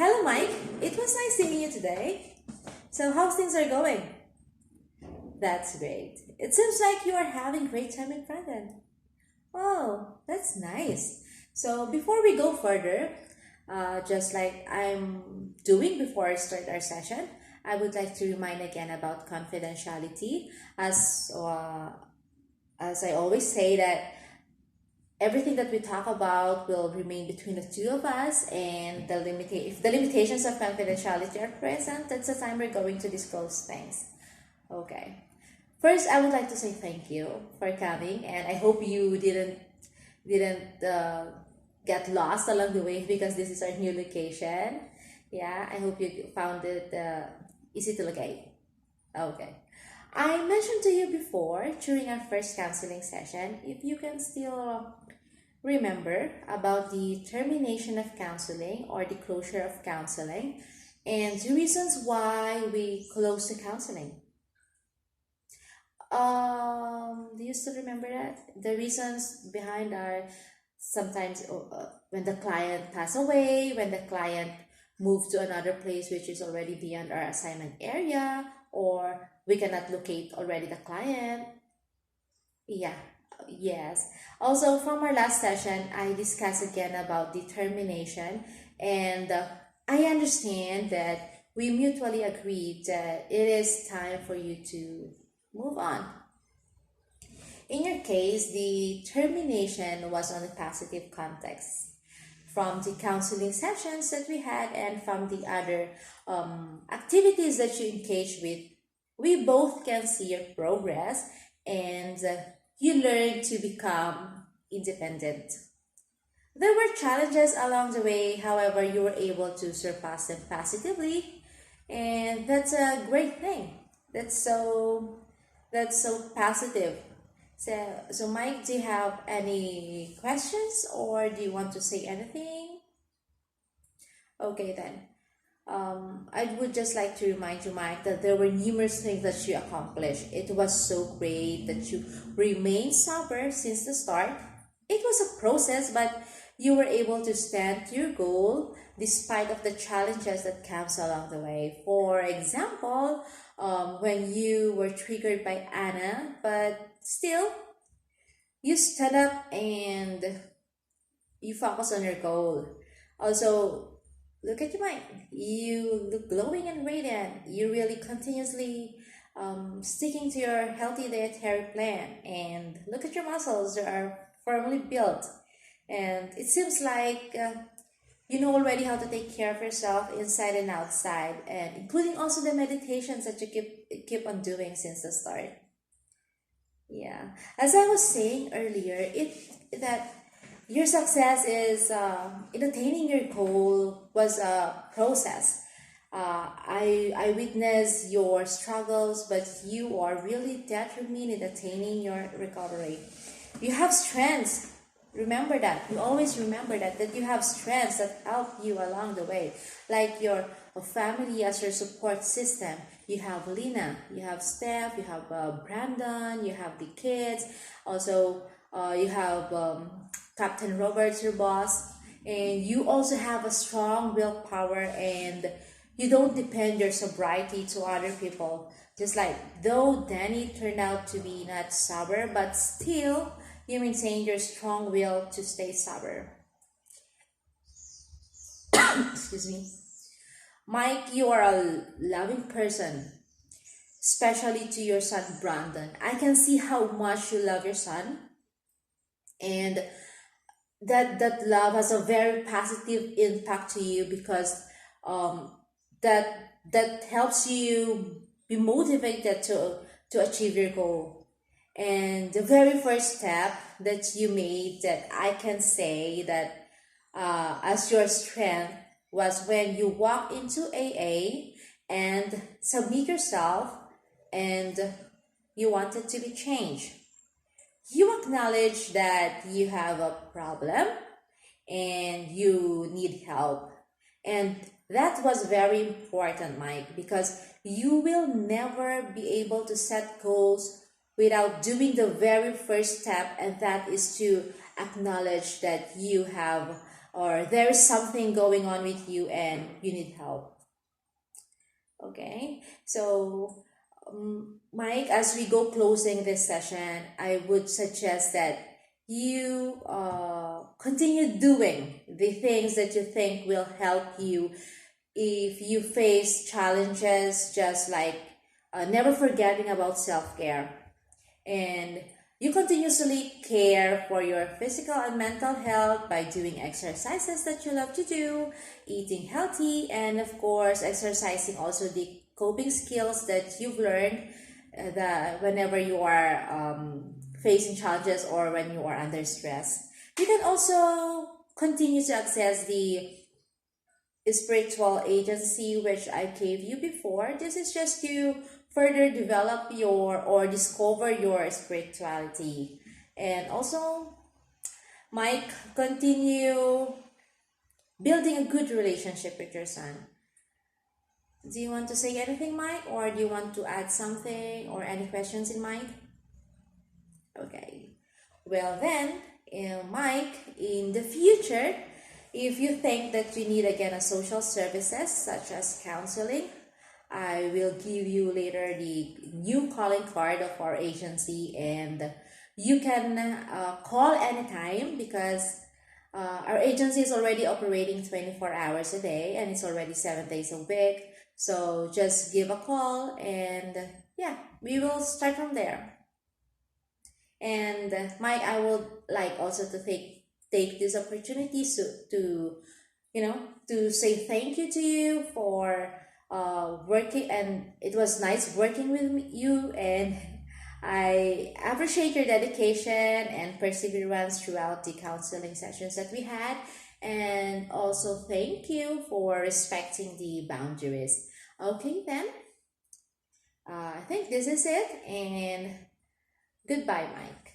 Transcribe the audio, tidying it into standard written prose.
Hello, Mike. It was nice seeing you today. So, how things are going? That's great. It seems like you are having great time in London. Oh, that's nice. So, before we go further, just like I'm doing before I start our session, I would like to remind again about confidentiality. As I always say that everything that we talk about will remain between the two of us, and if the limitations of confidentiality are present, that's the time we're going to disclose things. Okay. First, I would like to say thank you for coming, and I hope you didn't get lost along the way because this is our new location. Yeah, I hope you found it easy to locate. Okay. I mentioned to you before during our first counseling session, if you can still remember about the termination of counseling or the closure of counseling and the reasons why we close the counseling. Do you still remember that? The reasons behind are sometimes when the client pass away, when the client moved to another place which is already beyond our assignment area, or we cannot locate already the client. Yeah, yes. Also, from our last session, I discussed again about determination, and I understand that we mutually agreed that it is time for you to move on. In your case, the termination was on a positive context from the counseling sessions that we had and from the other activities that you engage with. We both can see your progress, and you learn to become independent. There were challenges along the way, however, you were able to surpass them positively, and that's a great thing. That's so positive. So Mike, do you have any questions or do you want to say anything? Okay then. I would just like to remind you, Mike, that there were numerous things that you accomplished. It was so great that you remained sober since the start. It was a process, but you were able to stand to your goal despite of the challenges that comes along the way. For example, when you were triggered by Anna, but still you stood up and you focus on your goal. Also, look at your mind. You look glowing and radiant. You really continuously sticking to your healthy dietary plan. And look at your muscles. They are firmly built. And it seems like you know already how to take care of yourself inside and outside, and including also the meditations that you keep on doing since the start. Yeah, as I was saying earlier, it that your success is in attaining your goal was a process. I witness your struggles, but you are really determined in attaining your recovery. You have strengths. Remember that. You always remember that you have strengths that help you along the way, like your family as your support system. You have Lina, you have Steph, you have Brandon, you have the kids. Also, you have Captain Roberts, your boss, and you also have a strong willpower, and you don't depend your sobriety to other people. Just like though Danny turned out to be not sober, but still you maintain your strong will to stay sober. Excuse me. Mike, you are a loving person, especially to your son Brandon. I can see how much you love your son, and that love has a very positive impact to you because um, that helps you be motivated to achieve your goal. And the very first step that you made, that I can say that as your strength, was when you walk into AA and submit yourself, and you wanted to be changed. You acknowledge that you have a problem and you need help. And that was very important, Mike, because you will never be able to set goals without doing the very first step, and that is to acknowledge that you have or there is something going on with you and you need help. Okay, so Mike, as we go closing this session, I would suggest that you continue doing the things that you think will help you if you face challenges, just like never forgetting about self-care, and you continuously care for your physical and mental health by doing exercises that you love to do, eating healthy, and of course exercising also the coping skills that you've learned that whenever you are facing challenges or when you are under stress. You can also continue to access the spiritual agency which I gave you before. This is just to further develop your or discover your spirituality. And also, Mike, continue building a good relationship with your son. Do you want to say anything, Mike, or do you want to add something or any questions in mind? Okay. Well, then, Mike, in the future, if you think that you need again a social services such as counseling, I will give you later the new calling card of our agency, and you can call anytime because our agency is already operating 24 hours a day and it's already 7 days a week. So just give a call and yeah, we will start from there. And Mike, I would like also to take this opportunity to to say thank you to you for working, and it was nice working with you, and I appreciate your dedication and perseverance throughout the counseling sessions that we had, and also thank you for respecting the boundaries. Okay, then I think this is it, and goodbye, Mike.